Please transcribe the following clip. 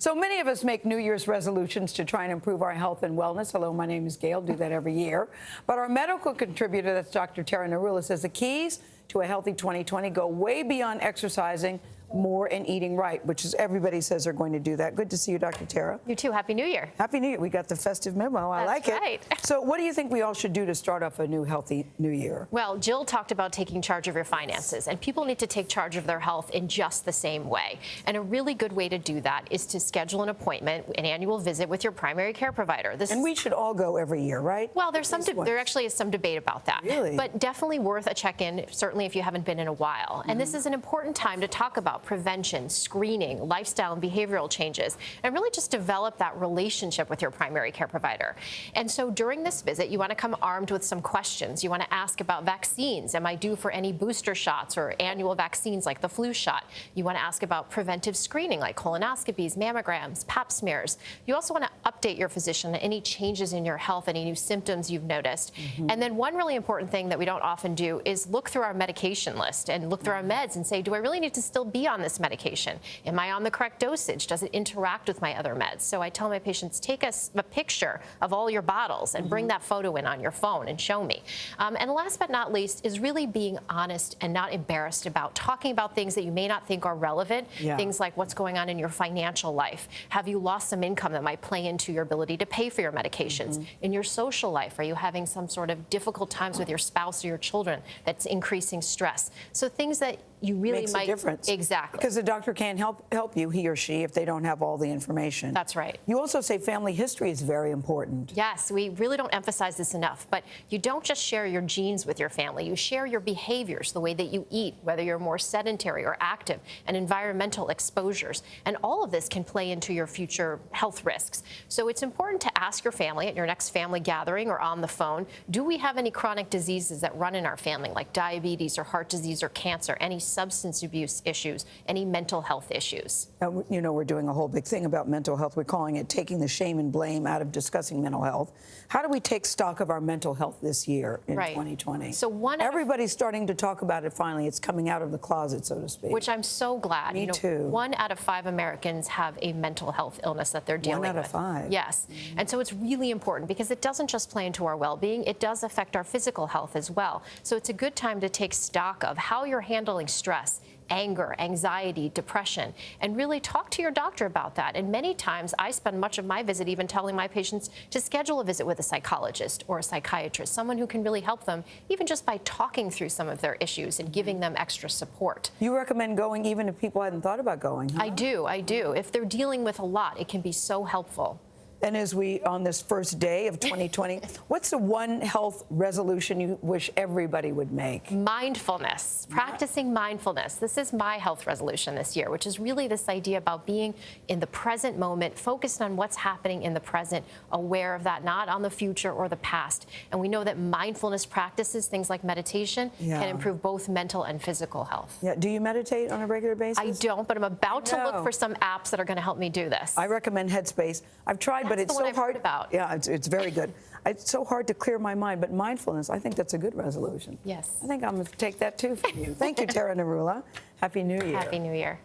So many of us make New Year's resolutions to try and improve our health and wellness. Hello, my name is Gayle. Do that every year. But our medical contributor, that's Dr. Tara Narula, says the keys to a healthy 2020 go way beyond exercising more and eating right, which is everybody says they're going to do that. Good to see you, Dr. Tara. You too. Happy New Year. Happy New Year. We got the festive memo. I like it. That's right. So what do you think we all should do to start off a new healthy new year? Well, Jill talked about taking charge of your finances, and people need to take charge of their health in just the same way. And a really good way to do that is to schedule an appointment, an annual visit with your primary care provider. And we should all go every year, right? Well, there actually is some debate about that. Really? But definitely worth a check-in, certainly if you haven't been in a while. And this is an important time to talk about prevention, screening, lifestyle and behavioral changes, and really just develop that relationship with your primary care provider. And so during this visit, you want to come armed with some questions. You want to ask about vaccines. Am I due for any booster shots or annual vaccines like the flu shot? You want to ask about preventive screening like colonoscopies, mammograms, pap smears. You also want to update your physician on any changes in your health, any new symptoms you've noticed. And then one really important thing that we don't often do is look through our medication list and look through our meds and say, do I really need to still be on this medication? Am I on the correct dosage? Does it interact with my other meds? So I tell my patients, take a picture of all your bottles and bring that photo in on your phone and show me. And last but not least is really being honest and not embarrassed about talking about things that you may not think are relevant. Things like what's going on in your financial life. Have you lost some income that might play into your ability to pay for your medications? In your social life, are you having some sort of difficult times with your spouse or your children that's increasing stress? So things that you really Makes might... a difference. Exactly. Because the doctor can't help you, he or she, if they don't have all the information. That's right. You also say family history is very important. Yes, we really don't emphasize this enough, but you don't just share your genes with your family. You share your behaviors, the way that you eat, whether you're more sedentary or active, and environmental exposures. And all of this can play into your future health risks. So it's important to ask your family at your next family gathering or on the phone, do we have any chronic diseases that run in our family, like diabetes or heart disease or cancer, any substance abuse issues, any mental health issues? You know, we're doing a whole big thing about mental health. We're calling it taking the shame and blame out of discussing mental health. How do we take stock of our mental health this year in 2020? So everybody's starting to talk about it finally. It's coming out of the closet, so to speak. Which I'm so glad. Me too. 1 out of 5 Americans have a mental health illness that they're dealing with. 1 out of 5. Yes. And so it's really important because it doesn't just play into our well-being, it does affect our physical health as well. So it's a good time to take stock of how you're handling stress, anger, anxiety, depression, and really talk to your doctor about that. And many times I spend much of my visit even telling my patients to schedule a visit with a psychologist or a psychiatrist, someone who can really help them even just by talking through some of their issues and giving them extra support. You recommend going even if people hadn't thought about going, huh? I do. If they're dealing with a lot, it can be so helpful. And as we, on this first day of 2020, what's the one health resolution you wish everybody would make? Mindfulness, practicing mindfulness. This is my health resolution this year, which is really this idea about being in the present moment, focused on what's happening in the present, aware of that, not on the future or the past. And we know that mindfulness practices, things like meditation, can improve both mental and physical health. Yeah. Do you meditate on a regular basis? I don't, but I'm about to look for some apps that are going to help me do this. I recommend Headspace. I've tried, but it's so hard. About. It's very good. It's so hard to clear my mind, but mindfulness, I think that's a good resolution. Yes. I think I'm going to take that too from you. Thank you, Tara Narula. Happy New Year. Happy New Year.